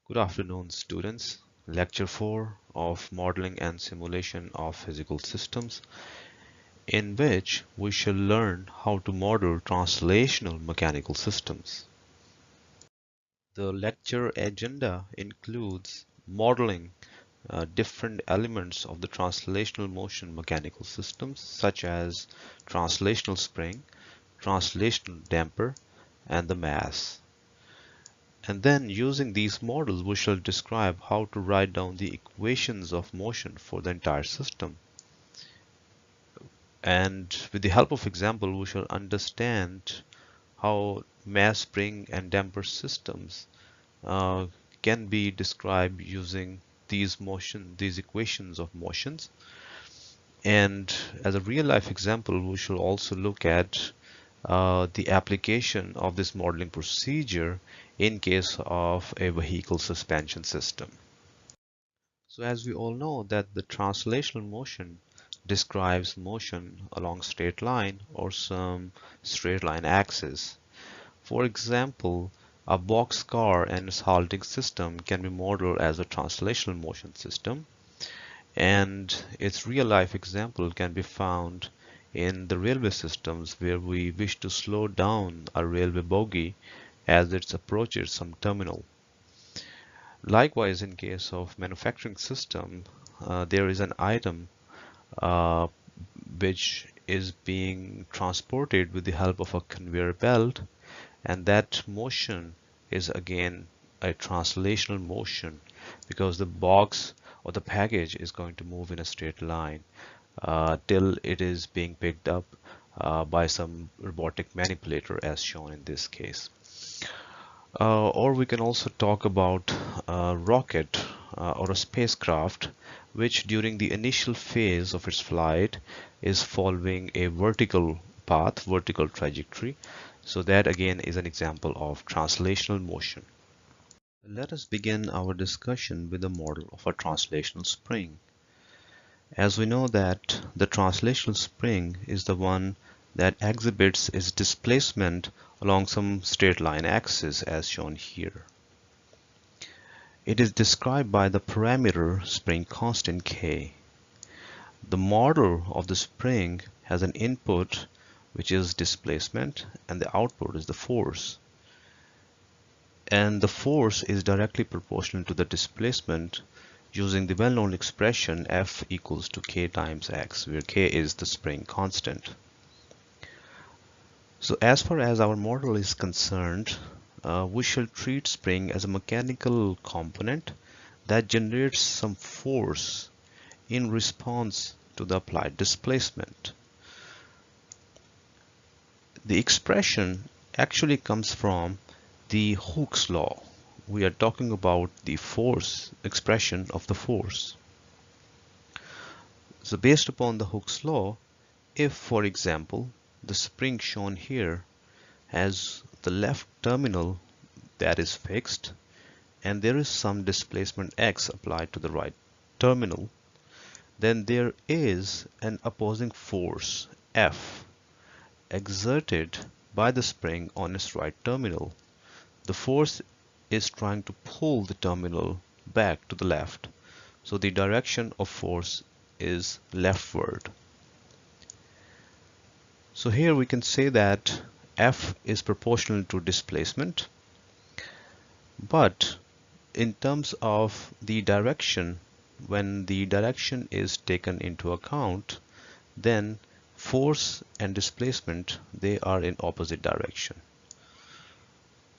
Good afternoon, students. Lecture 4 of Modeling and Simulation of Physical Systems, in which we shall learn how to model translational mechanical systems. The lecture agenda includes modeling different elements of the translational motion mechanical systems, such as translational spring, translational damper, and the mass. And then using these models, we shall describe how to write down the equations of motion for the entire system. And with the help of example, we shall understand how mass spring and damper systems can be described using these equations of motions. And as a real life example, we shall also look at the application of this modeling procedure in case of a vehicle suspension system. So as we all know that the translational motion describes motion along straight line or some straight line axis. For example, a boxcar and its halting system can be modeled as a translational motion system, and its real life example can be found in the railway systems where we wish to slow down a railway bogie as it approaches some terminal. Likewise, in case of manufacturing system, there is an item uh, which is being transported with the help of a conveyor belt, and that motion is again a translational motion because the box or the package is going to move in a straight line till it is being picked up by some robotic manipulator as shown in this case. Or we can also talk about a rocket or a spacecraft which during the initial phase of its flight is following a vertical path, vertical trajectory. So that again is an example of translational motion. Let us begin our discussion with the model of a translational spring. As we know that the translational spring is the one that exhibits its displacement along some straight line axis as shown here. It is described by the parameter spring constant K. The model of the spring has an input which is displacement and the output is the force. And the force is directly proportional to the displacement using the well-known expression F equals to K times X, where K is the spring constant. So as far as our model is concerned, we shall treat spring as a mechanical component that generates some force in response to the applied displacement. The expression actually comes from the Hooke's law. We are talking about the force expression of the force. So based upon the Hooke's law, if for example the spring shown here has the left terminal that is fixed and there is some displacement x applied to the right terminal, then there is an opposing force F exerted by the spring on its right terminal. The force is trying to pull the terminal back to the left, so the direction of force is leftward. So here we can say that F is proportional to displacement, but in terms of the direction, when the direction is taken into account, then force and displacement, they are in opposite direction.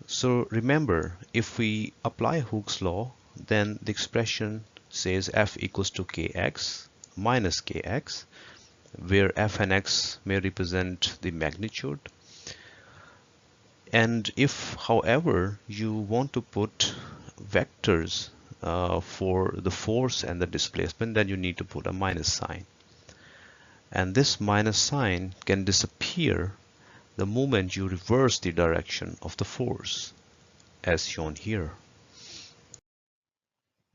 So remember, if we apply Hooke's law, then the expression says F equals to Kx minus Kx, where F and X may represent the magnitude. And if, however, you want to put vectors for the force and the displacement, then you need to put a minus sign. And this minus sign can disappear the moment you reverse the direction of the force, as shown here.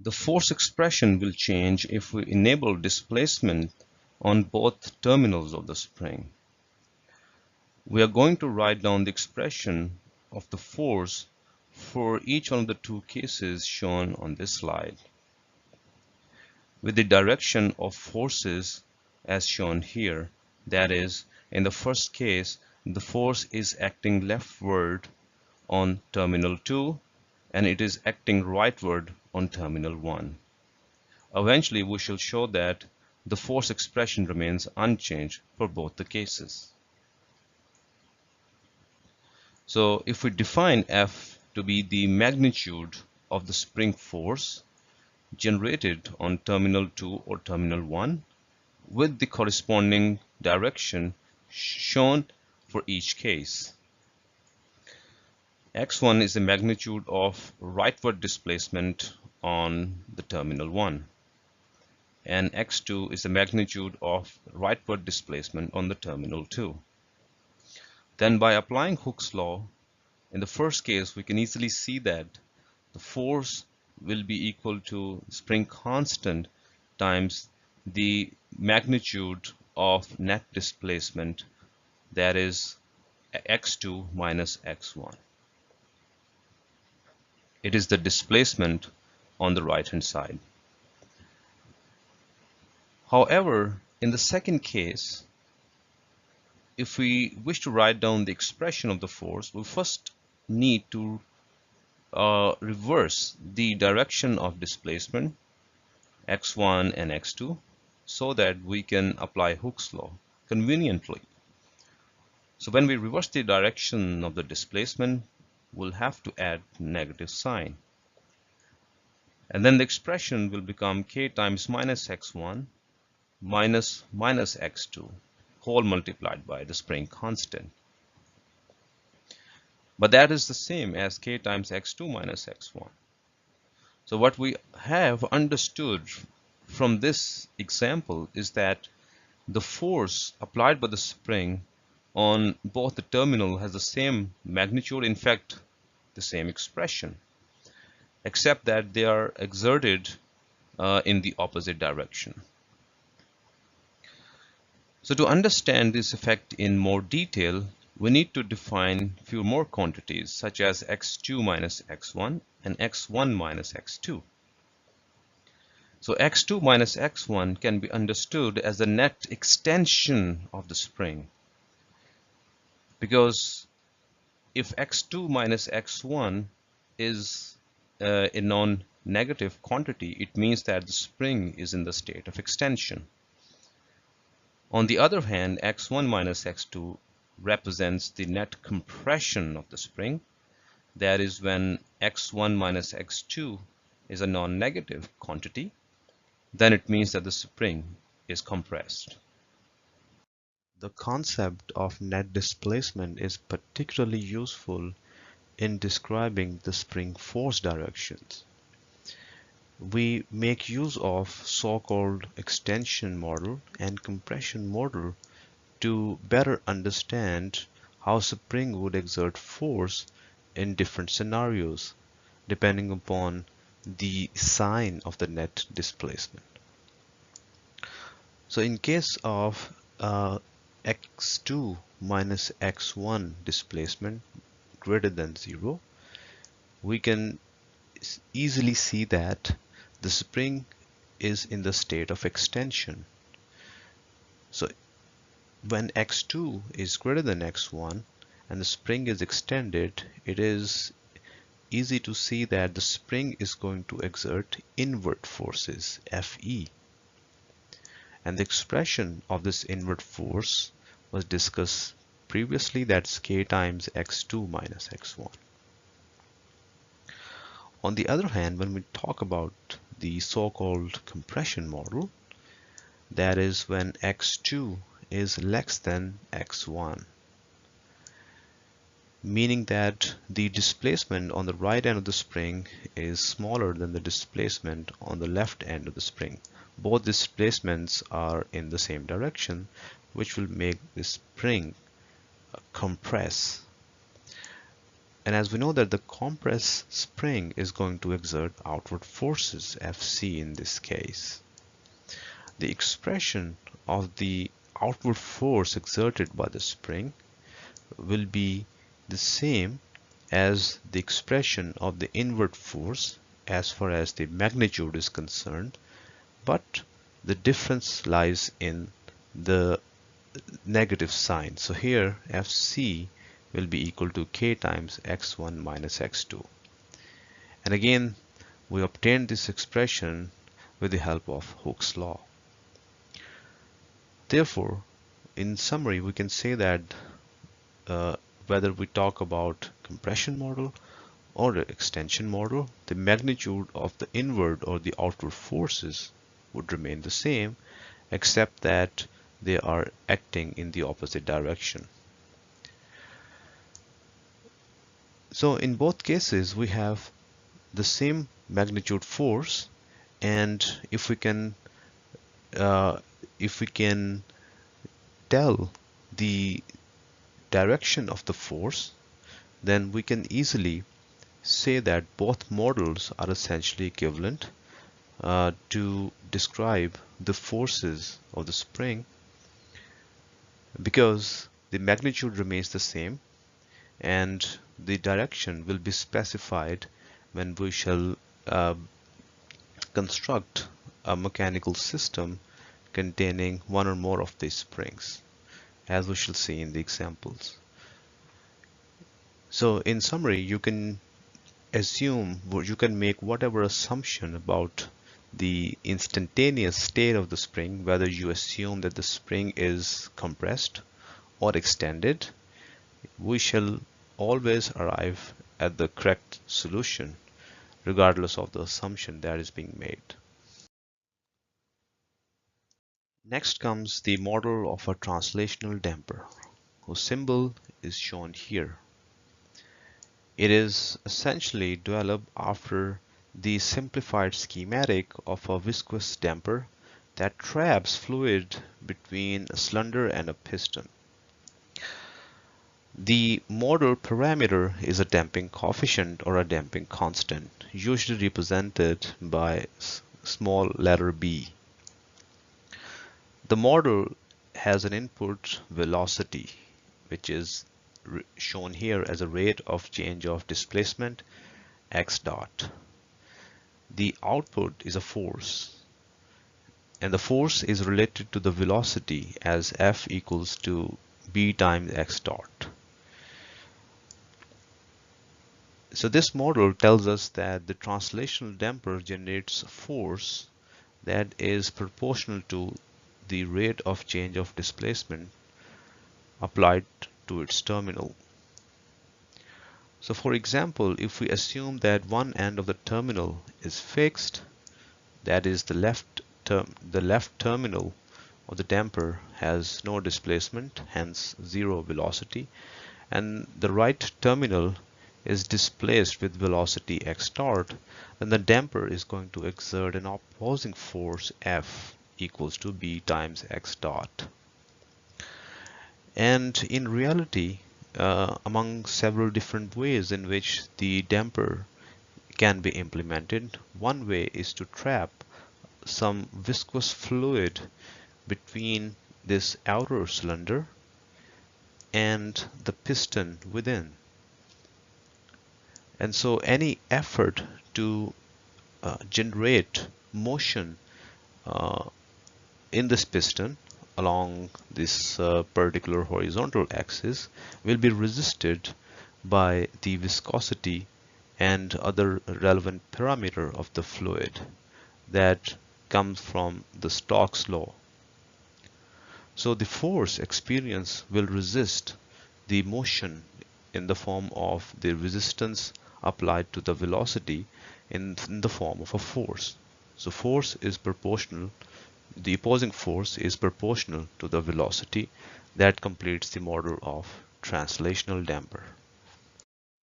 The force expression will change if we enable displacement on both terminals of the spring. We are going to write down the expression of the force for each one of the two cases shown on this slide, with the direction of forces as shown here. That is, in the first case, the force is acting leftward on terminal 2 and it is acting rightward on terminal 1. Eventually, we shall show that the force expression remains unchanged for both the cases. So if we define F to be the magnitude of the spring force generated on terminal 2 or terminal 1 with the corresponding direction shown for each case. X1 is the magnitude of rightward displacement on the terminal 1, and X2 is the magnitude of rightward displacement on the terminal 2. Then by applying Hooke's law, in the first case we can easily see that the force will be equal to spring constant times the magnitude of net displacement, that is x2 minus x1. It is the displacement on the right hand side. However, in the second case, if we wish to write down the expression of the force, we first need to reverse the direction of displacement x1 and x2 so that we can apply Hooke's law conveniently. So when we reverse the direction of the displacement, we'll have to add negative sign, and then the expression will become k times minus x1 minus x2 whole multiplied by the spring constant. But that is the same as k times x2 minus x1. So what we have understood from this example is that the force applied by the spring on both the terminal has the same magnitude, in fact the same expression, except that they are exerted in the opposite direction. So to understand this effect in more detail, we need to define a few more quantities such as x2 minus x1 and x1 minus x2. So x2 minus x1 can be understood as the net extension of the spring, because if x2 minus x1 is a non-negative quantity, it means that the spring is in the state of extension. On the other hand, x1 minus x2 represents the net compression of the spring. That is, when x1 minus x2 is a non-negative quantity, then it means that the spring is compressed. The concept of net displacement is particularly useful in describing the spring force directions. We make use of so-called extension model and compression model to better understand how spring would exert force in different scenarios depending upon the sign of the net displacement. So in case of x2 minus x1 displacement greater than 0, we can easily see that the spring is in the state of extension. So when x2 is greater than x1 and the spring is extended, it is easy to see that the spring is going to exert inward forces, Fe. And the expression of this inward force was discussed previously, that's k times x2 minus x1. On the other hand, when we talk about the so-called compression model, that is when x2 is less than x1, meaning that the displacement on the right end of the spring is smaller than the displacement on the left end of the spring. Both displacements are in the same direction, which will make the spring compress. And as we know that the compressed spring is going to exert outward forces, Fc in this case, the expression of the outward force exerted by the spring will be the same as the expression of the inward force as far as the magnitude is concerned, but the difference lies in the negative sign. So here Fc will be equal to k times x1 minus x2. And again, we obtained this expression with the help of Hooke's law. Therefore, in summary, we can say that whether we talk about compression model or the extension model, the magnitude of the inward or the outward forces would remain the same, except that they are acting in the opposite direction. So in both cases, we have the same magnitude force, and if we can tell the direction of the force, then we can easily say that both models are essentially equivalent to describe the forces of the spring, because the magnitude remains the same and the direction will be specified when we shall construct a mechanical system containing one or more of these springs, as we shall see in the examples. So in summary, you can make whatever assumption about the instantaneous state of the spring, whether you assume that the spring is compressed or extended. We shall always arrive at the correct solution regardless of the assumption that is being made. Next comes the model of a translational damper, whose symbol is shown here. It is essentially developed after the simplified schematic of a viscous damper that traps fluid between a cylinder and a piston. The model parameter is a damping coefficient or a damping constant, usually represented by small letter b. The model has an input velocity, which is shown here as a rate of change of displacement x dot. The output is a force, and the force is related to the velocity as F equals to b times x dot. So this model tells us that the translational damper generates force that is proportional to the rate of change of displacement applied to its terminal. So for example, if we assume that one end of the terminal is fixed, that is the left terminal of the damper has no displacement, hence zero velocity, and the right terminal is displaced with velocity x dot, then the damper is going to exert an opposing force F equals to b times x dot. And in reality, among several different ways in which the damper can be implemented, one way is to trap some viscous fluid between this outer cylinder and the piston within. And so any effort to generate motion in this piston along this particular horizontal axis will be resisted by the viscosity and other relevant parameter of the fluid that comes from the Stokes law. So the force experienced will resist the motion in the form of the resistance applied to the velocity in the form of a force. So force is proportional, the opposing force is proportional to the velocity. That completes the model of translational damper.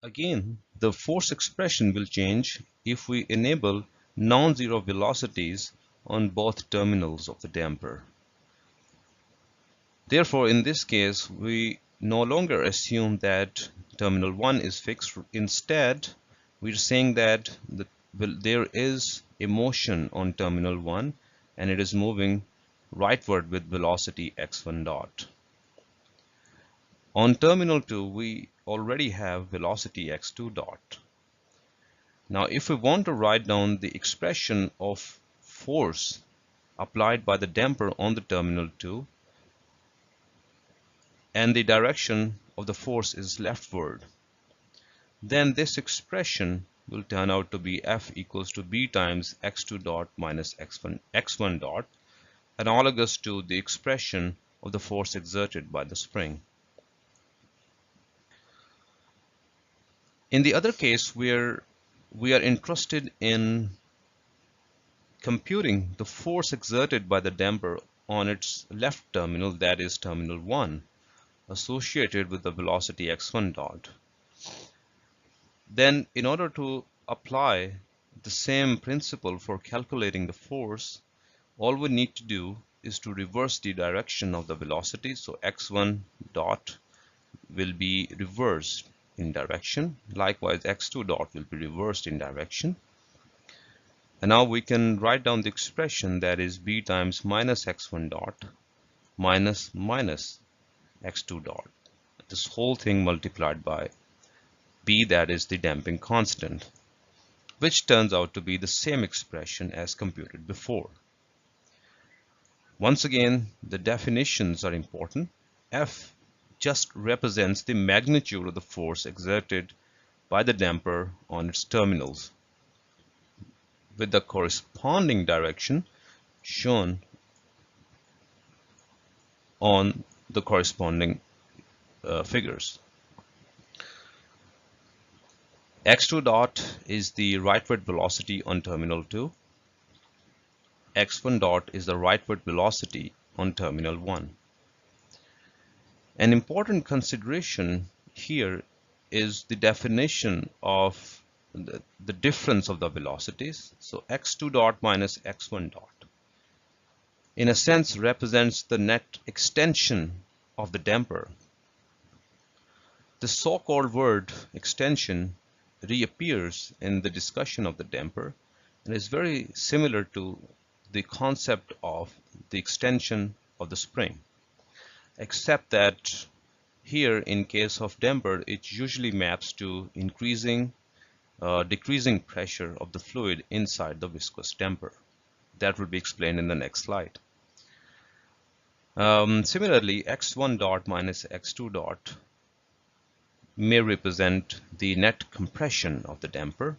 Again, the force expression will change if we enable non-zero velocities on both terminals of the damper. Therefore, in this case, we no longer assume that terminal 1 is fixed. Instead, we're saying that there is a motion on terminal 1 and it is moving rightward with velocity x1 dot. On terminal 2, we already have velocity x2 dot. Now, if we want to write down the expression of force applied by the damper on the terminal 2, and the direction of the force is leftward, then this expression will turn out to be F equals to B times x2 dot minus x1 dot, analogous to the expression of the force exerted by the spring. In the other case, where we are interested in computing the force exerted by the damper on its left terminal, that is terminal 1, associated with the velocity x1 dot, then in order to apply the same principle for calculating the force, all we need to do is to reverse the direction of the velocity. So x1 dot will be reversed in direction. Likewise, x2 dot will be reversed in direction. And now we can write down the expression, that is b times minus x1 dot minus x2 dot. This whole thing multiplied by b, that is the damping constant, which turns out to be the same expression as computed before. Once again, the definitions are important. F just represents the magnitude of the force exerted by the damper on its terminals, with the corresponding direction shown on the corresponding figures. x2 dot is the rightward velocity on terminal 2. x1 dot is the rightward velocity on terminal 1. An important consideration here is the definition of the difference of the velocities. So x2 dot minus x1 dot in a sense represents the net extension of the damper. The so-called word extension reappears in the discussion of the damper and is very similar to the concept of the extension of the spring, except that here in case of damper it usually maps to increasing decreasing pressure of the fluid inside the viscous damper. That will be explained in the next slide. Similarly, x1 dot minus x2 dot may represent the net compression of the damper.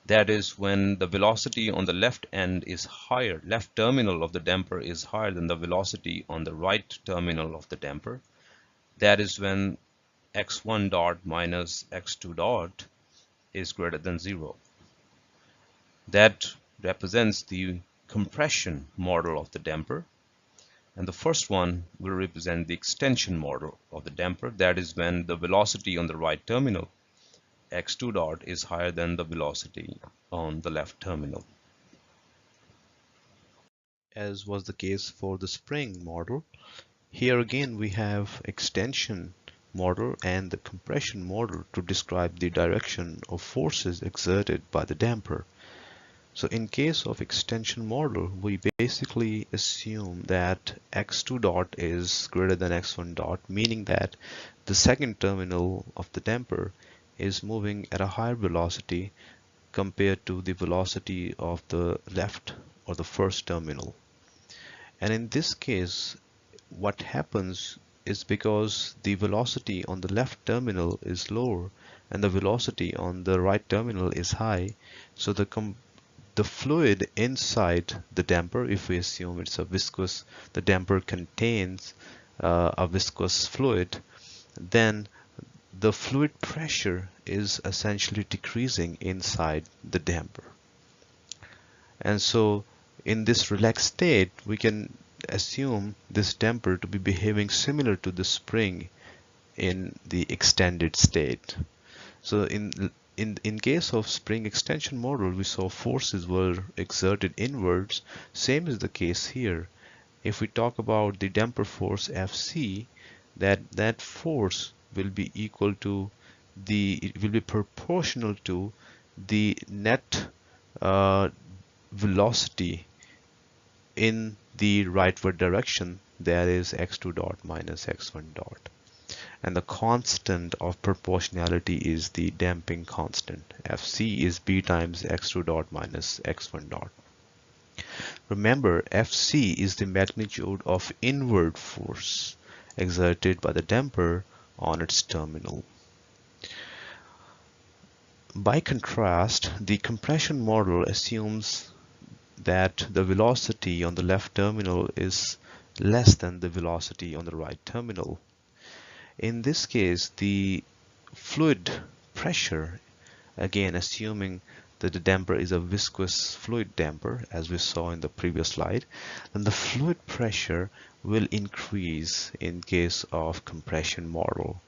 That is, when the velocity on the left end is higher, left terminal of the damper is higher than the velocity on the right terminal of the damper. That is when x1 dot minus x2 dot is greater than 0. That represents the compression model of the damper. And the first one will represent the extension model of the damper. That is when the velocity on the right terminal, x2 dot, is higher than the velocity on the left terminal. As was the case for the spring model, here again we have extension model and the compression model to describe the direction of forces exerted by the damper. So in case of extension model, we basically assume that x2 dot is greater than x1 dot, meaning that the second terminal of the damper is moving at a higher velocity compared to the velocity of the left or the first terminal. And in this case, what happens is because the velocity on the left terminal is lower and the velocity on the right terminal is high, so the fluid inside the damper, if we assume it's a viscous, the damper contains a viscous fluid, then the fluid pressure is essentially decreasing inside the damper. And so in this relaxed state, we can assume this damper to be behaving similar to the spring in the extended state. So in case of spring extension model, we saw forces were exerted inwards. Same is the case here. If we talk about the damper force Fc, that force will be equal to it will be proportional to the net velocity in the rightward direction, that is x2 dot minus x1 dot. and the constant of proportionality is the damping constant. Fc is b times x2 dot minus x1 dot. Remember, Fc is the magnitude of inward force exerted by the damper on its terminal. By contrast, the compression model assumes that the velocity on the left terminal is less than the velocity on the right terminal. In this case, the fluid pressure, again assuming that the damper is a viscous fluid damper as we saw in the previous slide, then the fluid pressure will increase in case of compression model.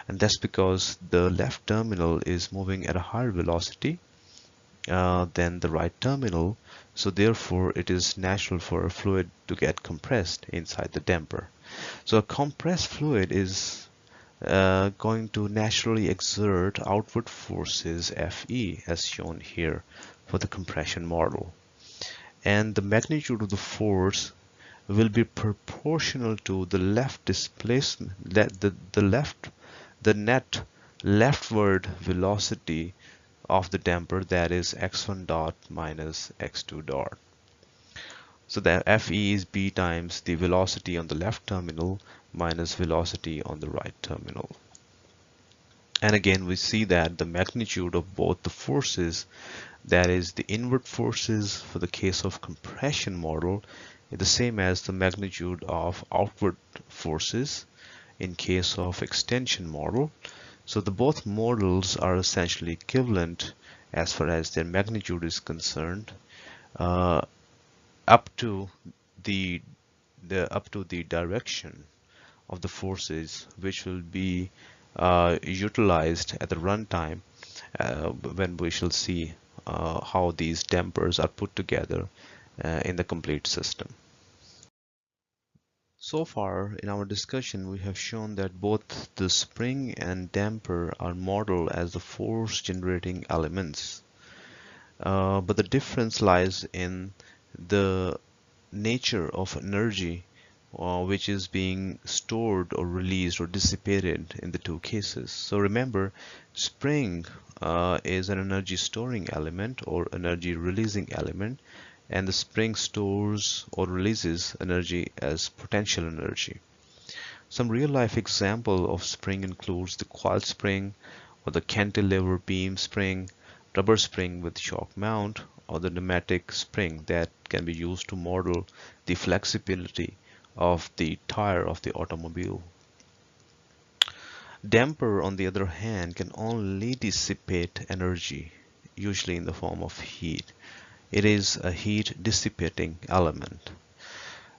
And that's because the left terminal is moving at a higher velocity than the right terminal, so therefore it is natural for a fluid to get compressed inside the damper. So a compressed fluid is going to naturally exert outward forces Fe as shown here for the compression model, and the magnitude of the force will be proportional to the left displacement, the net leftward velocity of the damper, that is x1 dot minus x2 dot. So that Fe is b times the velocity on the left terminal minus velocity on the right terminal. And again, we see that the magnitude of both the forces, that is the inward forces for the case of compression model, is the same as the magnitude of outward forces in case of extension model. So the both models are essentially equivalent as far as their magnitude is concerned, up to the direction of the forces which will be utilized at the runtime when we shall see how these dampers are put together in the complete system. So far in our discussion, we have shown that both the spring and damper are modeled as the force generating elements, but the difference lies in the nature of energy which is being stored or released or dissipated in the two cases. So remember, spring is an energy storing element or energy releasing element, and the spring stores or releases energy as potential energy. Some real-life example of spring includes the coil spring or the cantilever beam spring, rubber spring with shock mount, or the pneumatic spring that can be used to model the flexibility of the tire of the automobile. Damper, on the other hand, can only dissipate energy, usually in the form of heat. It is a heat dissipating element.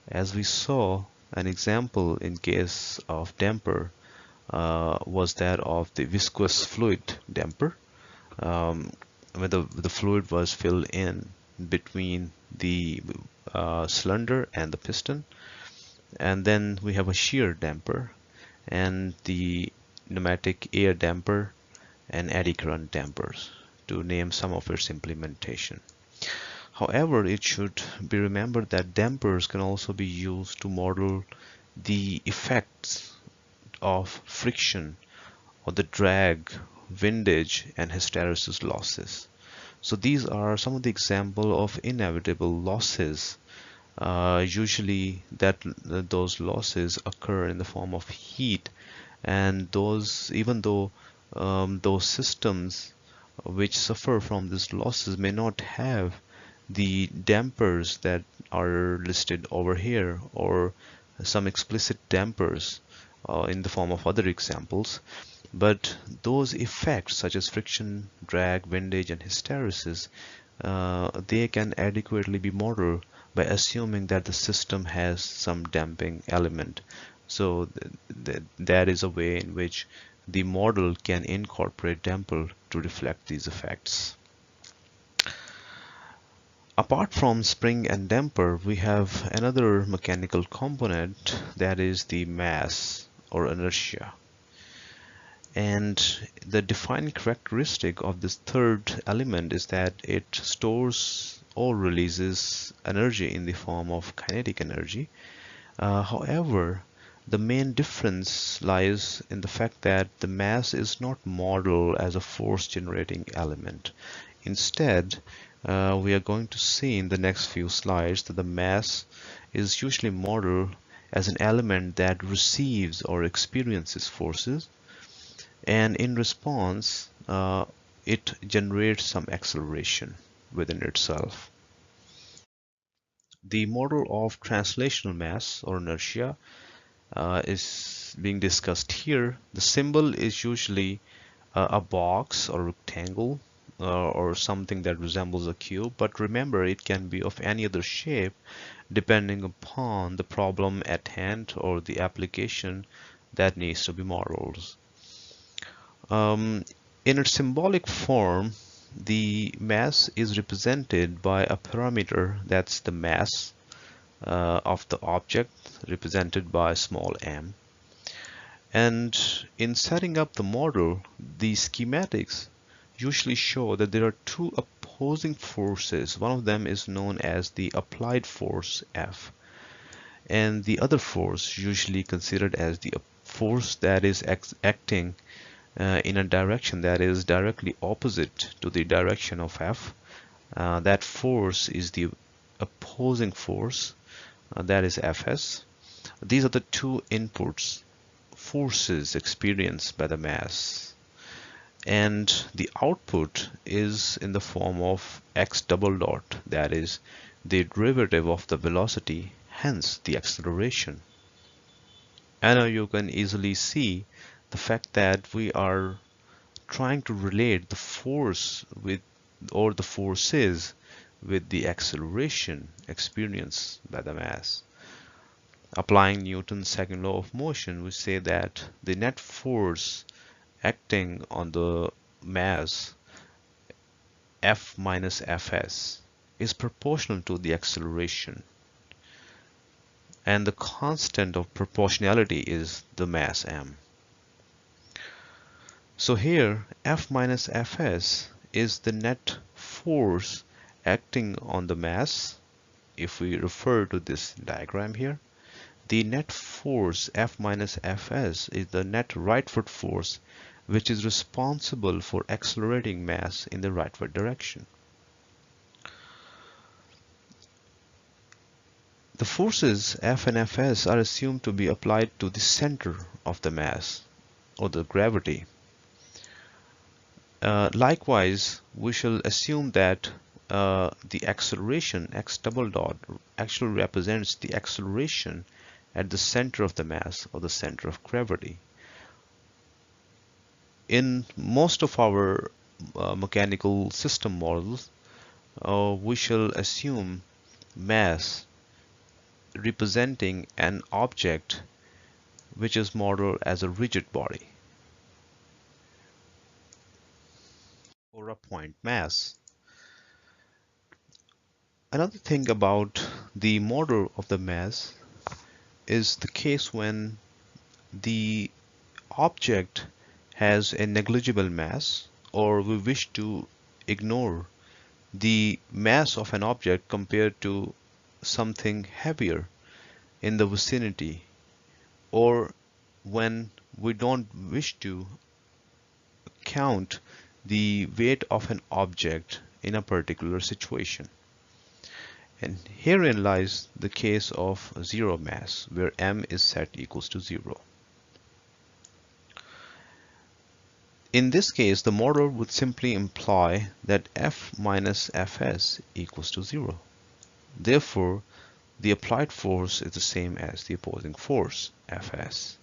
As we saw, an example in case of damper was that of the viscous fluid damper, where the fluid was filled in between the cylinder and the piston. And then we have a shear damper and the pneumatic air damper and eddy current dampers, to name some of its implementation. However, it should be remembered that dampers can also be used to model the effects of friction or the drag, windage, and hysteresis losses. So these are some of the examples of inevitable losses. Usually those losses occur in the form of heat, and even though those systems which suffer from these losses may not have the dampers that are listed over here or some explicit dampers in the form of other examples, but those effects such as friction, drag, windage, and hysteresis, they can adequately be modeled by assuming that the system has some damping element. So that is a way in which the model can incorporate damper to reflect these effects. Apart from spring and damper, we have another mechanical component, that is the mass or inertia. And the defining characteristic of this third element is that it stores or releases energy in the form of kinetic energy. However, The main difference lies in the fact that the mass is not modeled as a force generating element. Instead, we are going to see in the next few slides that the mass is usually modeled as an element that receives or experiences forces, and in response, it generates some acceleration within itself. The model of translational mass or inertia is being discussed here. The symbol is usually a box or rectangle or something that resembles a cube, but remember it can be of any other shape depending upon the problem at hand or the application that needs to be modeled. In its symbolic form, the mass is represented by a parameter, that's the mass of the object, represented by small m. And in setting up the model, the schematics usually show that there are two opposing forces. One of them is known as the applied force F, and the other force, usually considered as the force that is acting in a direction that is directly opposite to the direction of F. That force is the opposing force, that is Fs. These are the two inputs, forces experienced by the mass, and the output is in the form of x double dot, that is the derivative of the velocity, hence the acceleration. And now you can easily see the fact that we are trying to relate the force with, or the forces with, the acceleration experienced by the mass. Applying Newton's second law of motion, we say that the net force acting on the mass F minus Fs is proportional to the acceleration, and the constant of proportionality is the mass m. So here F minus Fs is the net force acting on the mass. If we refer to this diagram here, the net force F minus Fs is the net rightward force which is responsible for accelerating mass in the rightward direction. The forces F and Fs are assumed to be applied to the center of the mass, or the gravity. Likewise, we shall assume that the acceleration x double dot actually represents the acceleration at the center of the mass, or the center of gravity. In most of our mechanical system models, we shall assume mass representing an object which is modeled as a rigid body, or a point mass. Another thing about the model of the mass is the case when the object has a negligible mass, or we wish to ignore the mass of an object compared to something heavier in the vicinity, or when we don't wish to count the weight of an object in a particular situation. And herein lies the case of zero mass, where m is set equals to 0. In this case, the model would simply imply that F minus Fs equals to 0. Therefore, the applied force is the same as the opposing force, Fs.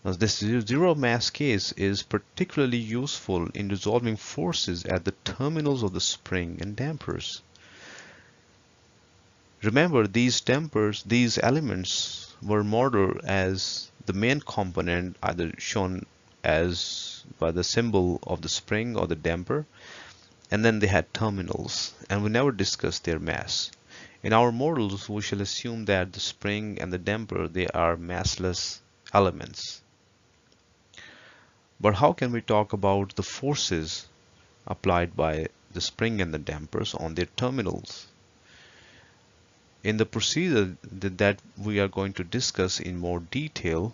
Now, this zero mass case is particularly useful in resolving forces at the terminals of the spring and dampers. Remember, these elements were modeled as the main component, either shown as by the symbol of the spring or the damper, and then they had terminals, and we never discussed their mass. In our models, we shall assume that the spring and the damper, they are massless elements. But how can we talk about the forces applied by the spring and the dampers on their terminals? In the procedure that we are going to discuss in more detail,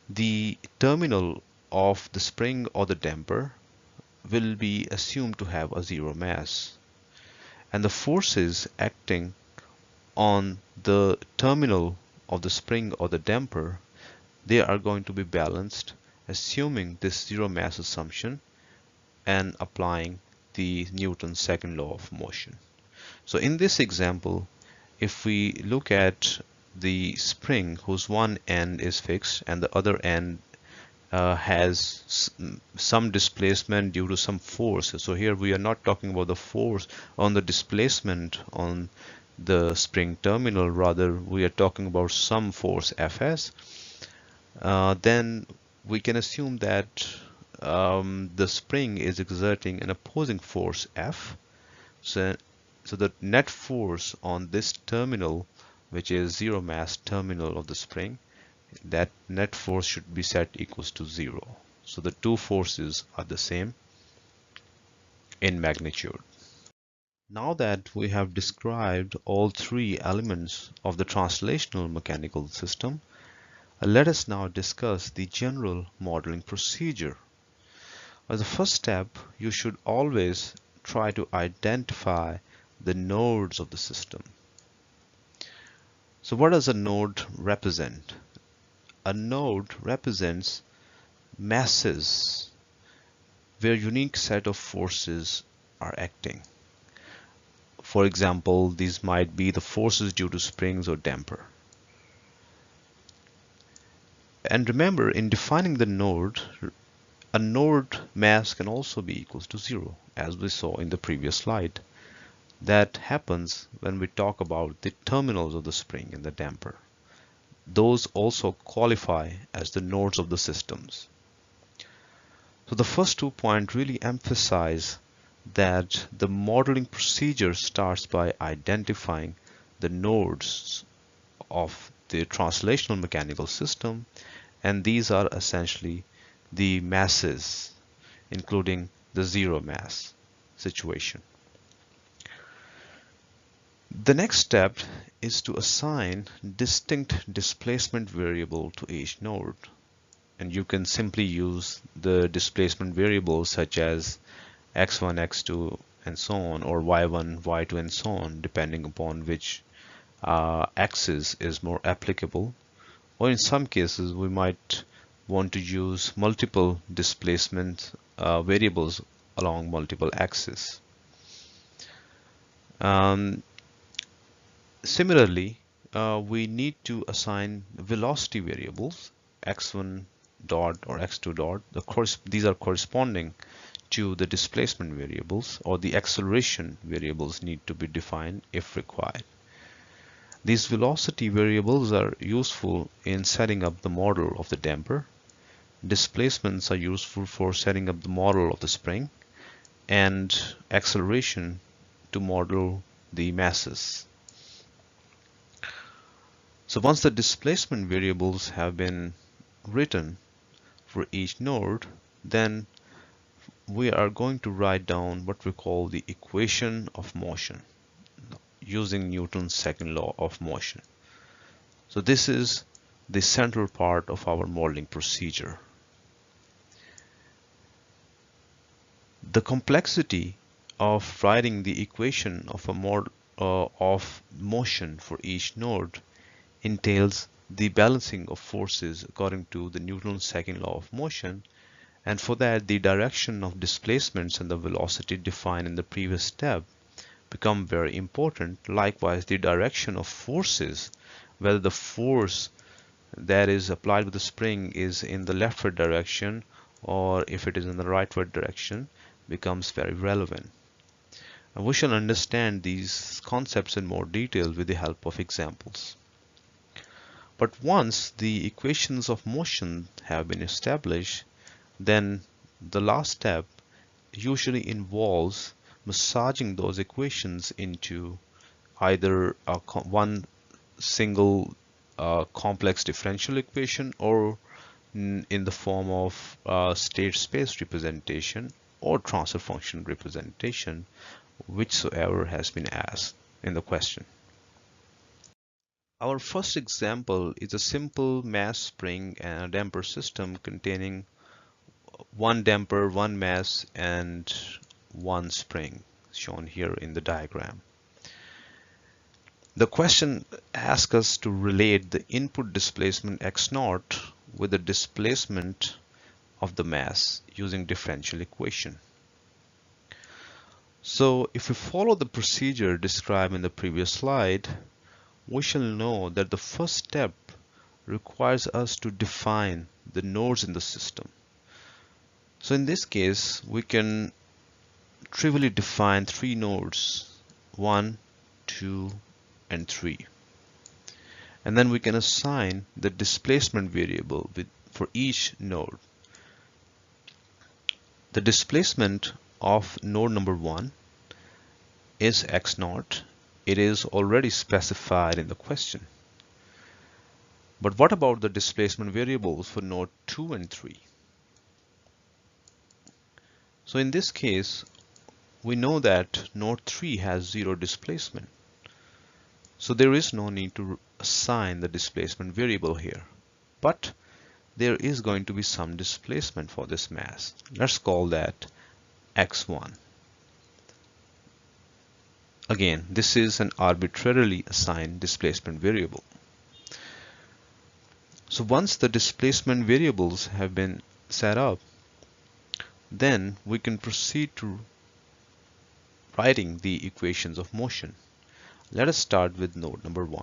the terminal of the spring or the damper will be assumed to have a zero mass, and the forces acting on the terminal of the spring or the damper, they are going to be balanced, assuming this zero mass assumption and applying the Newton's second law of motion. So in this example, if we look at the spring whose one end is fixed and the other end has some displacement due to some force. So here we are not talking about the force on the displacement on the spring terminal, rather we are talking about some force Fs. Then we can assume that the spring is exerting an opposing force F. So the net force on this terminal, which is zero mass terminal of the spring, that net force should be set equals to 0. So the two forces are the same in magnitude. Now that we have described all three elements of the translational mechanical system, let us now discuss the general modeling procedure. As a first step, you should always try to identify the nodes of the system. So what does a node represent? A node represents masses where unique set of forces are acting. For example, these might be the forces due to springs or damper. And remember, in defining the node, a node mass can also be equals to 0, as we saw in the previous slide. That happens when we talk about the terminals of the spring and the damper. Those also qualify as the nodes of the systems. So the first 2 points really emphasize that the modeling procedure starts by identifying the nodes of the translational mechanical system, and these are essentially the masses, including the zero mass situation. The next step is to assign distinct displacement variable to each node, and you can simply use the displacement variables such as x1, x2, and so on, or y1, y2, and so on, depending upon which axis is more applicable. Or in some cases, we might want to use multiple displacement variables along multiple axes. Similarly, we need to assign velocity variables, x1 dot or x2 dot. These are corresponding to the displacement variables, or the acceleration variables need to be defined if required. These velocity variables are useful in setting up the model of the damper. Displacements are useful for setting up the model of the spring, and acceleration to model the masses. So once the displacement variables have been written for each node, then we are going to write down what we call the equation of motion using Newton's second law of motion. So this is the central part of our modeling procedure. The complexity of writing the equation of a model of motion for each node entails the balancing of forces according to the Newton's second law of motion, and for that the direction of displacements and the velocity defined in the previous step become very important. Likewise, the direction of forces, whether the force that is applied with the spring is in the leftward direction or if it is in the rightward direction, becomes very relevant. And we shall understand these concepts in more detail with the help of examples. But once the equations of motion have been established, then the last step usually involves massaging those equations into either one single complex differential equation, or in the form of state space representation or transfer function representation, whichsoever has been asked in the question. Our first example is a simple mass spring and a damper system containing one damper, one mass, and one spring, shown here in the diagram. The question asks us to relate the input displacement x naught with the displacement of the mass using differential equation. So if we follow the procedure described in the previous slide, we shall know that the first step requires us to define the nodes in the system. So in this case, we can trivially define three nodes, 1, 2, and 3. And then we can assign the displacement variable for each node. The displacement of node number 1 is x naught. It is already specified in the question. But what about the displacement variables for node 2 and 3? So in this case, we know that node 3 has 0 displacement. So there is no need to assign the displacement variable here. But there is going to be some displacement for this mass. Let's call that x1. Again, this is an arbitrarily assigned displacement variable. So once the displacement variables have been set up, then we can proceed to writing the equations of motion. Let us start with node number 1.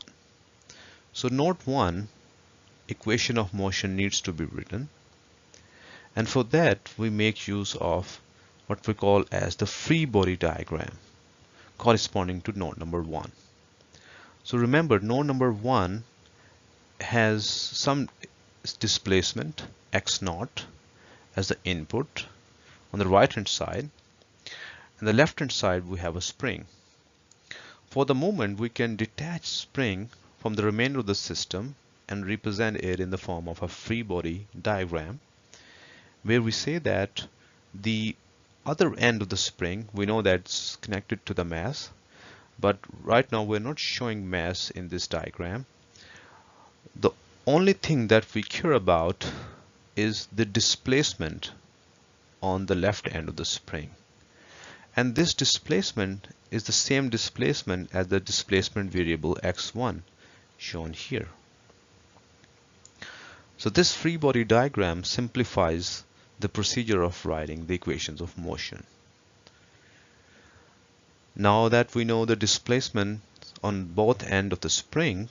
So node 1, equation of motion needs to be written. And for that, we make use of what we call as the free body diagram corresponding to node number 1. So remember, node number 1 has some displacement x naught as the input on the right hand side. On the left hand side, we have a spring. For the moment, we can detach spring from the remainder of the system and represent it in the form of a free body diagram, where we say that the other end of the spring, we know that's connected to the mass, but right now we're not showing mass in this diagram. The only thing that we care about is the displacement on the left end of the spring. And this displacement is the same displacement as the displacement variable x1 shown here. So this free body diagram simplifies the procedure of writing the equations of motion. Now that we know the displacement on both ends of the spring,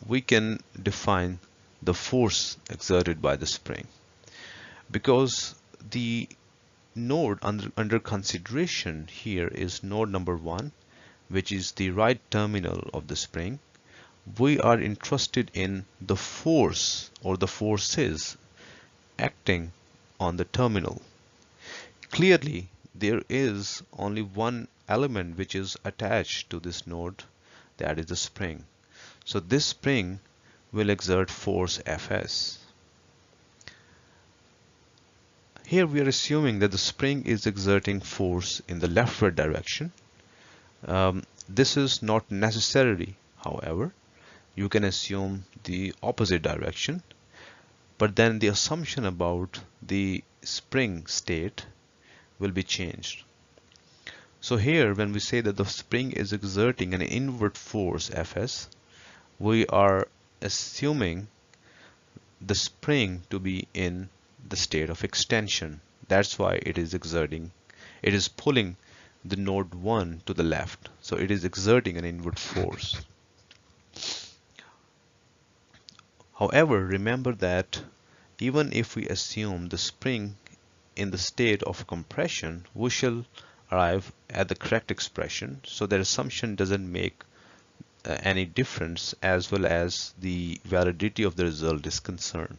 we can define the force exerted by the spring. Because the node under consideration here is node number 1, which is the right terminal of the spring, we are interested in the force or the forces acting on the terminal. Clearly, there is only one element which is attached to this node, that is the spring. So this spring will exert force Fs. Here we are assuming that the spring is exerting force in the leftward direction. This is not necessary, however. You can assume the opposite direction, but then the assumption about the spring state will be changed. So here, when we say that the spring is exerting an inward force Fs, we are assuming the spring to be in the state of extension. That's why it is pulling the node 1 to the left. So it is exerting an inward force. However, remember that even if we assume the spring in the state of compression, we shall arrive at the correct expression. So that assumption doesn't make any difference, as well as the validity of the result is concerned.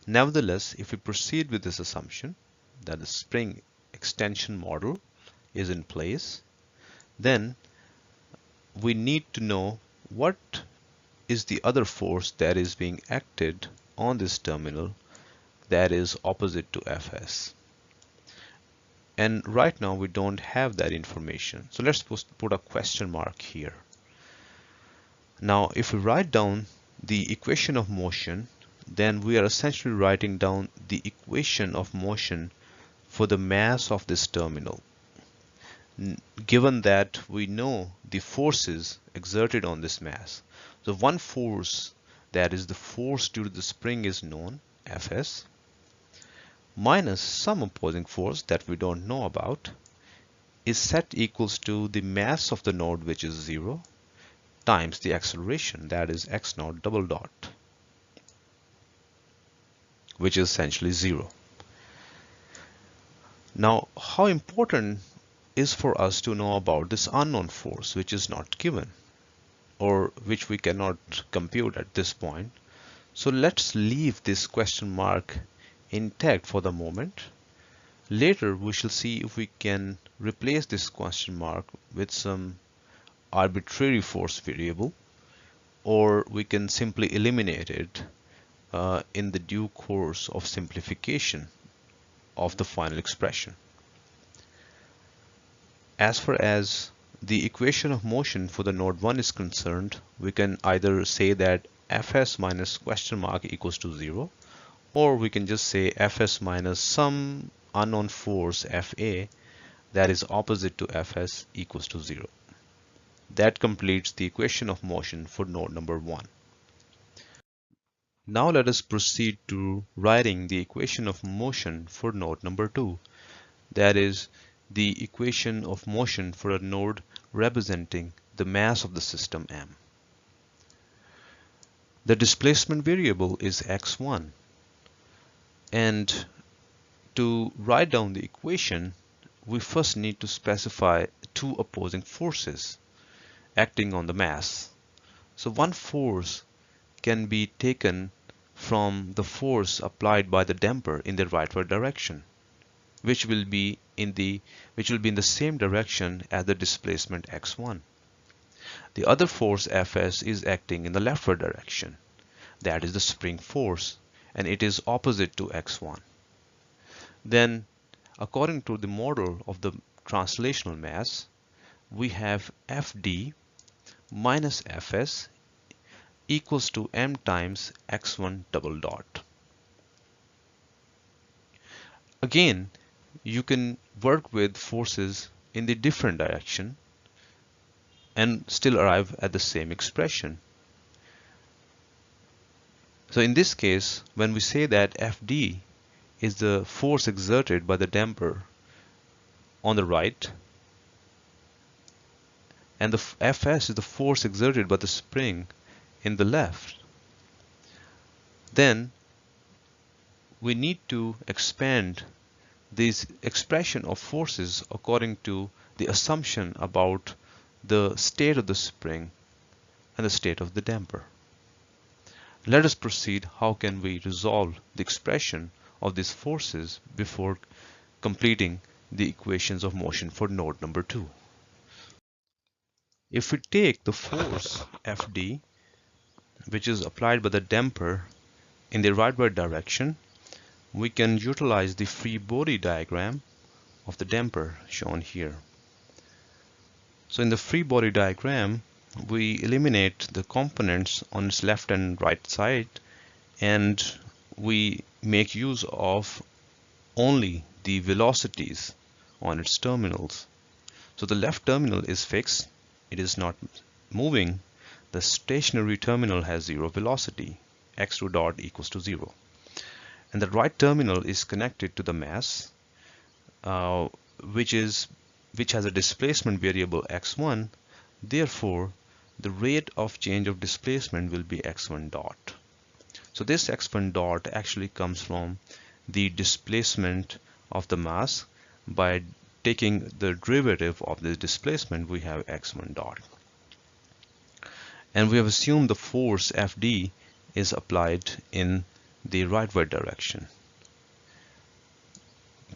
Nevertheless, if we proceed with this assumption that the spring extension model is in place, then we need to know what is the other force that is being acted on this terminal that is opposite to Fs. And right now we don't have that information. So let's put a question mark here. Now, if we write down the equation of motion, then we are essentially writing down the equation of motion for the mass of this terminal. Given that we know the forces exerted on this mass. So one force, that is the force due to the spring, is known, Fs, minus some opposing force that we don't know about, is set equals to the mass of the node, which is 0, times the acceleration, that is x naught double dot, which is essentially 0. Now, how important is for us to know about this unknown force, which is not given, or which we cannot compute at this point. So let's leave this question mark intact for the moment. Later we shall see if we can replace this question mark with some arbitrary force variable, or we can simply eliminate it in the due course of simplification of the final expression. As far as the equation of motion for the node 1 is concerned, we can either say that Fs minus question mark equals to 0, or we can just say Fs minus some unknown force Fa that is opposite to Fs equals to 0. That completes the equation of motion for node number 1. Now let us proceed to writing the equation of motion for node number 2, that is the equation of motion for a node representing the mass of the system M. The displacement variable is x1, and to write down the equation, we first need to specify two opposing forces acting on the mass. So one force can be taken from the force applied by the damper in the rightward direction, which will be in the same direction as the displacement x1. The other force Fs is acting in the leftward direction, that is the spring force, and it is opposite to x1. Then, according to the model of the translational mass, we have Fd minus Fs equals to m times x1 double dot. Again, you can work with forces in the different direction and still arrive at the same expression. So in this case, when we say that Fd is the force exerted by the damper on the right, and the Fs is the force exerted by the spring in the left, then we need to expand this expression of forces according to the assumption about the state of the spring and the state of the damper. Let us proceed. How can we resolve the expression of these forces before completing the equations of motion for node number 2? If we take the force Fd, which is applied by the damper in the rightward direction, we can utilize the free body diagram of the damper shown here. So in the free body diagram, we eliminate the components on its left and right side, and we make use of only the velocities on its terminals. So the left terminal is fixed, it is not moving. The stationary terminal has 0 velocity, x2 dot equals to 0. And the right terminal is connected to the mass, which has a displacement variable x1. Therefore, the rate of change of displacement will be x1 dot. So this x1 dot actually comes from the displacement of the mass. By taking the derivative of the displacement, we have x1 dot. And we have assumed the force Fd is applied in the rightward direction.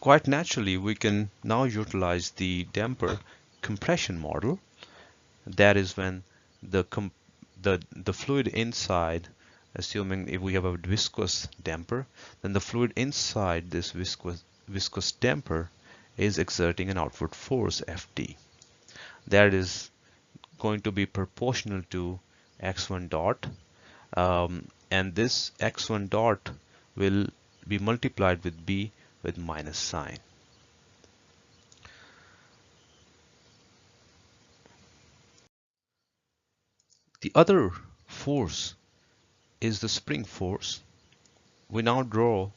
Quite naturally, we can now utilize the damper compression model. That is when the fluid inside, assuming if we have a viscous damper, then the fluid inside this viscous damper is exerting an outward force Fd. That is going to be proportional to x1 dot, and this x1 dot will be multiplied with b with minus sign. The other force is the spring force. We now draw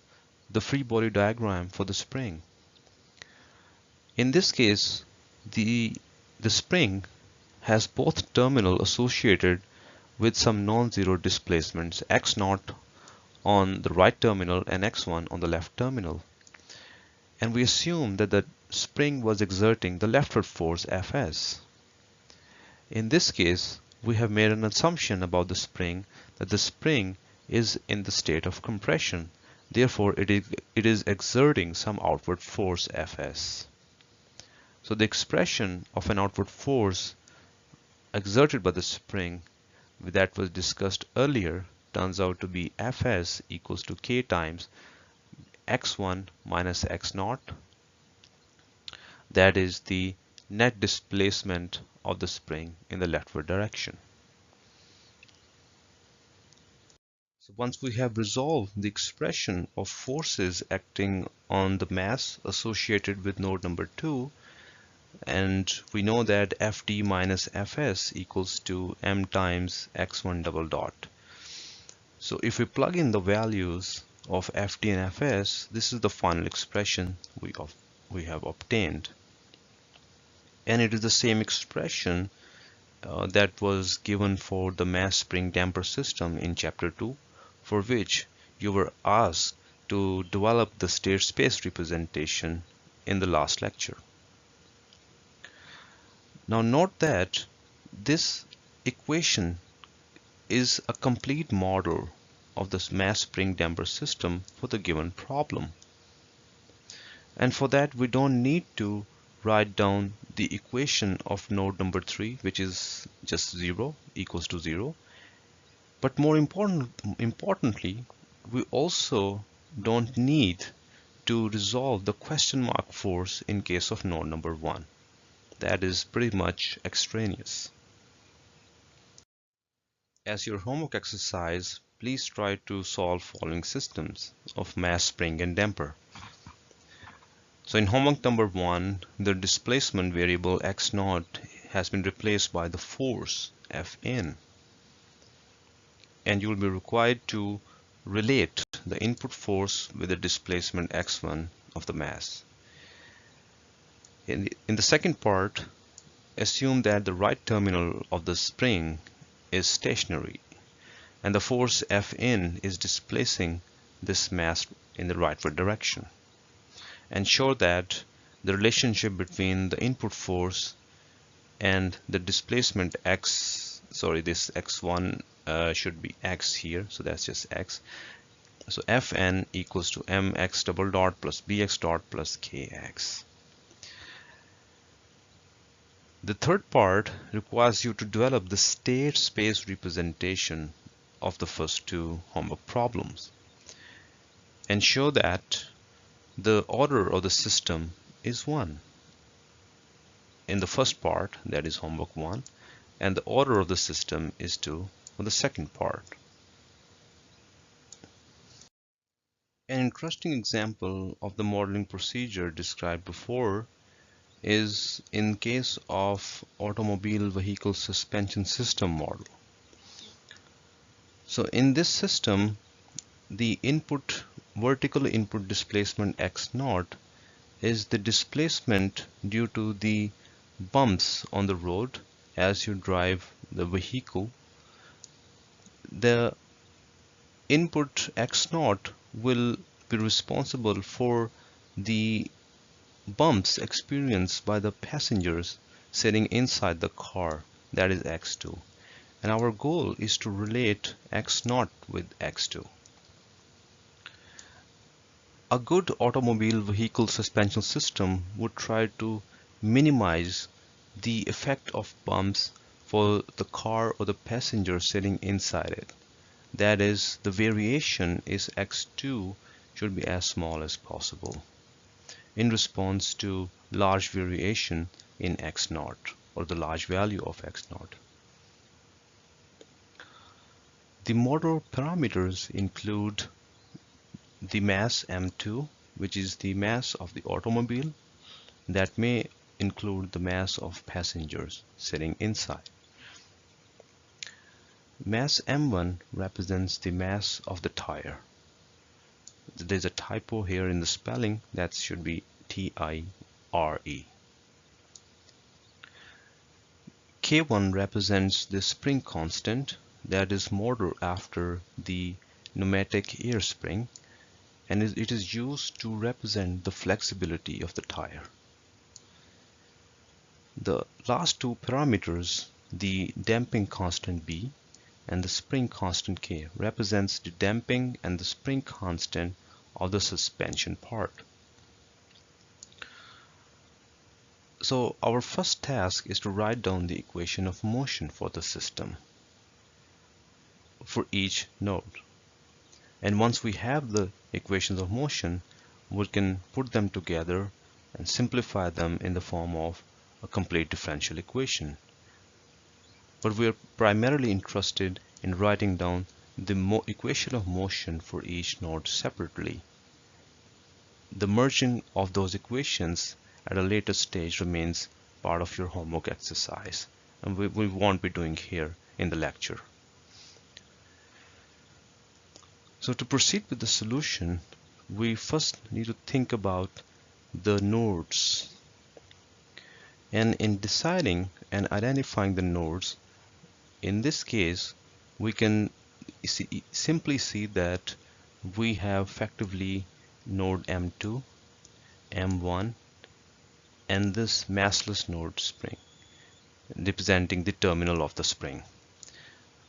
the free body diagram for the spring. In this case, the spring has both terminal associated with some non-zero displacements x0 on the right terminal and x1 on the left terminal. And we assume that the spring was exerting the leftward force Fs. In this case, we have made an assumption about the spring that the spring is in the state of compression. Therefore, it is exerting some outward force Fs. So the expression of an outward force exerted by the spring that was discussed earlier turns out to be Fs equals to K times x1 minus x0. That is the net displacement of the spring in the leftward direction. So once we have resolved the expression of forces acting on the mass associated with node number 2, and we know that Fd minus Fs equals to m times x1 double dot. So if we plug in the values of Fd and Fs, this is the final expression we have obtained. And it is the same expression that was given for the mass spring damper system in chapter 2, for which you were asked to develop the state space representation in the last lecture. Now note that this equation is a complete model of this mass spring damper system for the given problem. And for that, we don't need to write down the equation of node number 3, which is just 0 equals to 0. But more importantly, we also don't need to resolve the question mark force in case of node number 1. That is pretty much extraneous. As your homework exercise, please try to solve following systems of mass spring and damper. So in homework number 1, the displacement variable x0 has been replaced by the force Fn. And you will be required to relate the input force with the displacement x1 of the mass. In the second part, assume that the right terminal of the spring is stationary and the force Fn is displacing this mass in the rightward direction. And show that the relationship between the input force and the displacement this x1 should be x here, so that's just x. So Fn equals to mx double dot plus bx dot plus kx. The third part requires you to develop the state space representation of the first two homework problems and show that the order of the system is 1 in the first part, that is homework 1, and the order of the system is 2 for the second part. An interesting example of the modeling procedure described before is in case of automobile vehicle suspension system model. So in this system, the vertical input displacement x0 is the displacement due to the bumps on the road as you drive the vehicle. The input x0 will be responsible for the bumps experienced by the passengers sitting inside the car, that is x2. And our goal is to relate x0 with x2. A good automobile vehicle suspension system would try to minimize the effect of bumps for the car or the passenger sitting inside it. That is, the variation is x2 should be as small as possible in response to large variation in x0 or the large value of x0. The motor parameters include the mass m2, which is the mass of the automobile. That may include the mass of passengers sitting inside. Mass m1 represents the mass of the tire. There's a typo here in the spelling. That should be Tire. K1 represents the spring constant that is modeled after the pneumatic air spring, and it is used to represent the flexibility of the tire. The last two parameters, the damping constant B and the spring constant K, represents the damping and the spring constant of the suspension part. So our first task is to write down the equation of motion for the system for each node. And once we have the equations of motion, we can put them together and simplify them in the form of a complete differential equation. But we are primarily interested in writing down the equation of motion for each node separately. The merging of those equations at a later stage remains part of your homework exercise, and we won't be doing here in the lecture. So to proceed with the solution, we first need to think about the nodes. And in deciding and identifying the nodes, in this case, we can simply see that we have effectively node M2, M1, and this massless node spring, representing the terminal of the spring.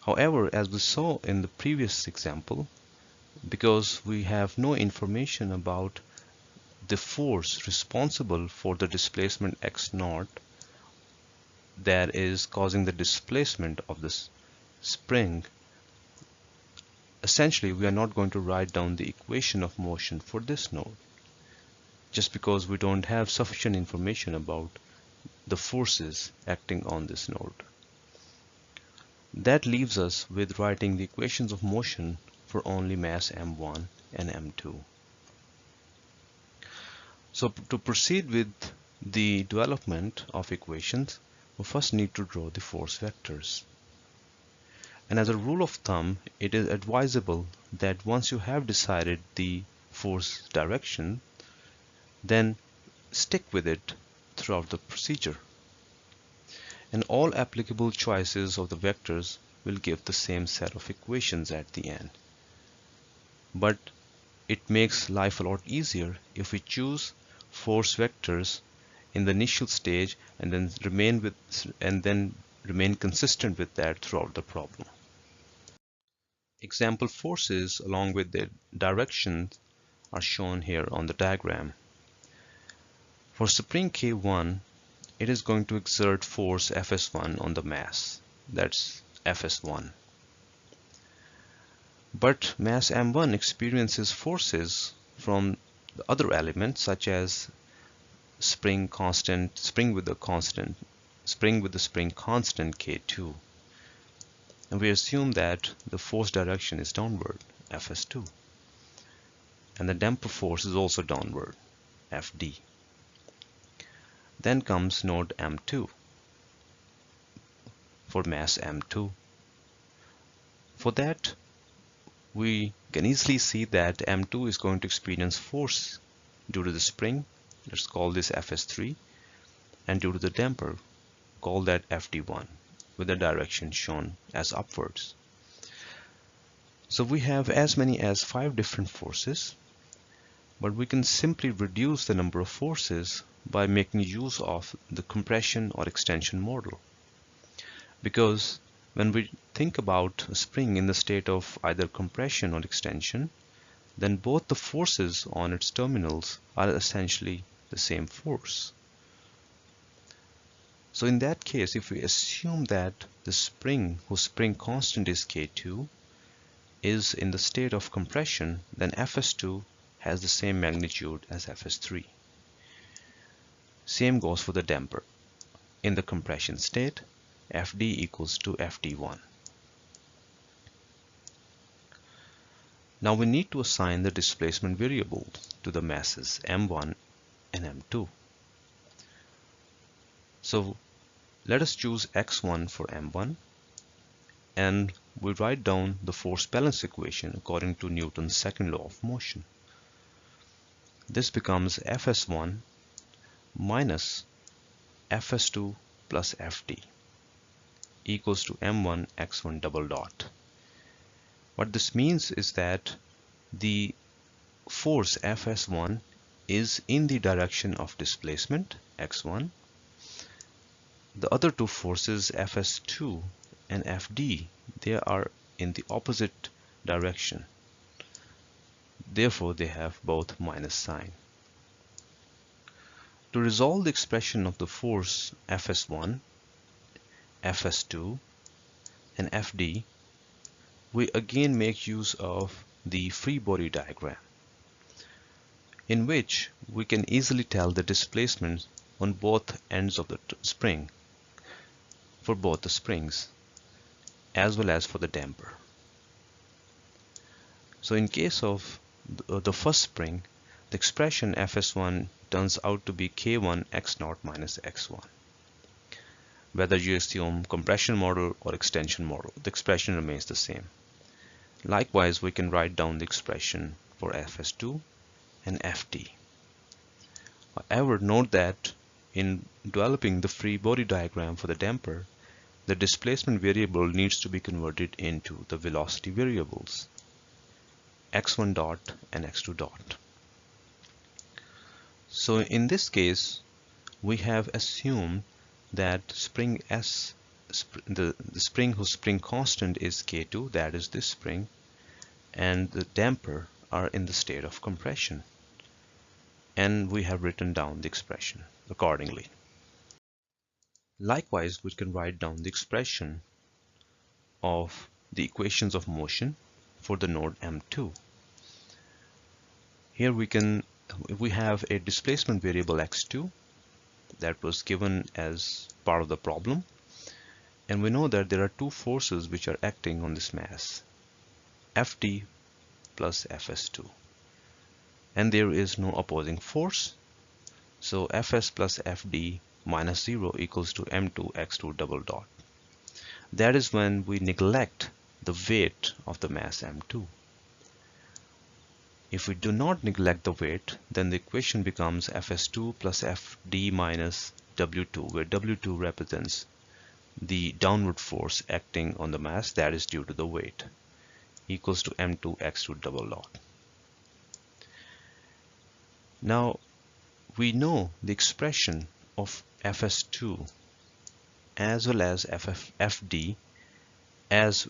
However, as we saw in the previous example, because we have no information about the force responsible for the displacement x0 that is causing the displacement of this spring, essentially we are not going to write down the equation of motion for this node, just because we don't have sufficient information about the forces acting on this node. That leaves us with writing the equations of motion for only mass m1 and m2. So to proceed with the development of equations, we first need to draw the force vectors. And as a rule of thumb, it is advisable that once you have decided the force direction, then stick with it throughout the procedure. And all applicable choices of the vectors will give the same set of equations at the end. But it makes life a lot easier if we choose force vectors in the initial stage and then remain consistent with that throughout the problem. Example forces along with their directions are shown here on the diagram. For spring K1, it is going to exert force Fs1 on the mass. That's Fs1. But mass m1 experiences forces from the other elements, such as spring with the spring constant K2. And we assume that the force direction is downward, Fs2. And the damper force is also downward, Fd. Then comes node M2 for mass M2. For that, we can easily see that M2 is going to experience force due to the spring. Let's call this Fs3. And due to the damper, call that Fd1 with the direction shown as upwards. So we have as many as 5 different forces, but we can simply reduce the number of forces by making use of the compression or extension model. Because when we think about a spring in the state of either compression or extension, then both the forces on its terminals are essentially the same force. So in that case, if we assume that the spring, whose spring constant is K2, is in the state of compression, then Fs2 has the same magnitude as Fs3. Same goes for the damper. In the compression state, Fd equals to Fd1. Now we need to assign the displacement variable to the masses m1 and m2. So let us choose x1 for m1, and we write down the force balance equation according to Newton's second law of motion. This becomes Fs1 minus Fs2 plus Fd equals to m1 x1 double dot. What this means is that the force Fs1 is in the direction of displacement x1. The other two forces Fs2 and Fd, they are in the opposite direction. Therefore, they have both minus sign. To resolve the expression of the force Fs1, Fs2, and Fd, we again make use of the free body diagram, in which we can easily tell the displacement on both ends of the spring for both the springs as well as for the damper. So in case of the first spring, the expression Fs1 turns out to be K1 x0 minus x1. Whether you assume compression model or extension model, the expression remains the same. Likewise, we can write down the expression for Fs2 and Fd. However, note that in developing the free body diagram for the damper, the displacement variable needs to be converted into the velocity variables, x1 dot and x2 dot. So in this case, we have assumed that spring S, the spring whose spring constant is K2, that is this spring, and the damper are in the state of compression. And we have written down the expression accordingly. Likewise, we can write down the expression of the equations of motion for the node M2. Here we have a displacement variable x2 that was given as part of the problem, and we know that there are two forces which are acting on this mass, Fd plus Fs2, and there is no opposing force, so Fs plus Fd minus 0 equals to m2 x2 double dot. That is when we neglect the weight of the mass m2. If we do not neglect the weight, then the equation becomes Fs2 plus Fd minus W2, where W2 represents the downward force acting on the mass that is due to the weight, equals to m2 x2 double dot. Now we know the expression of Fs2 as well as Fd as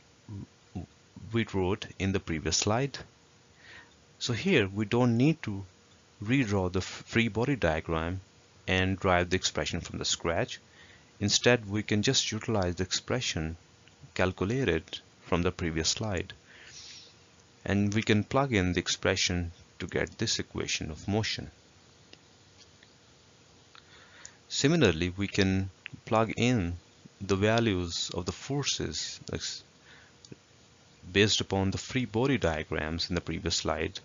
we wrote in the previous slide. So here we don't need to redraw the free body diagram and derive the expression from the scratch. Instead, we can just utilize the expression calculated from the previous slide, and we can plug in the expression to get this equation of motion. Similarly, we can plug in the values of the forces based upon the free body diagrams in the previous slide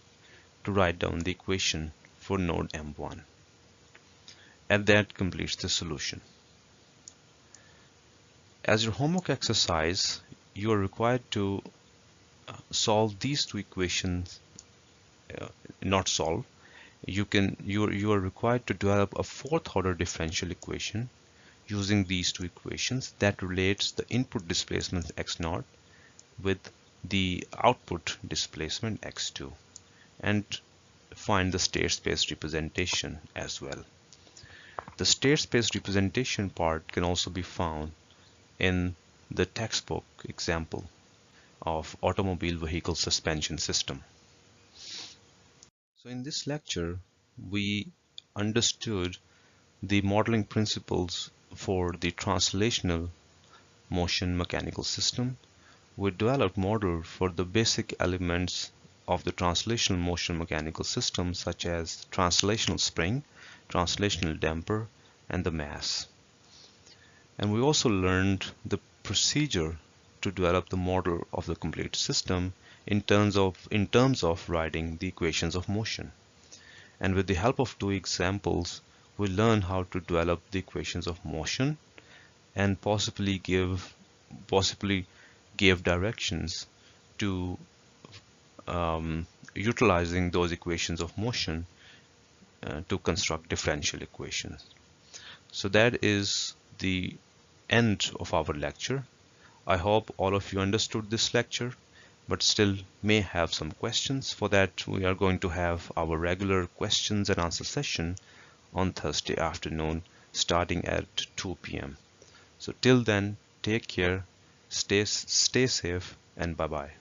to write down the equation for node M1. And that completes the solution. As your homework exercise, you are required to solve these two equations, not solve. You are required to develop a fourth order differential equation using these two equations that relates the input displacement x0 with the output displacement x2, and find the state space representation as well. The state space representation part can also be found in the textbook example of automobile vehicle suspension system. So in this lecture, we understood the modeling principles for the translational motion mechanical system. We developed model for the basic elements of the translational motion mechanical system, such as translational spring, translational damper, and the mass. And we also learned the procedure to develop the model of the complete system in terms of writing the equations of motion. And with the help of two examples, we learn how to develop the equations of motion and possibly give directions to utilizing those equations of motion to construct differential equations. So that is the end of our lecture. I hope all of you understood this lecture, but still may have some questions. For that, we are going to have our regular questions and answer session on Thursday afternoon starting at 2 p.m. So till then, take care, stay safe, and bye-bye.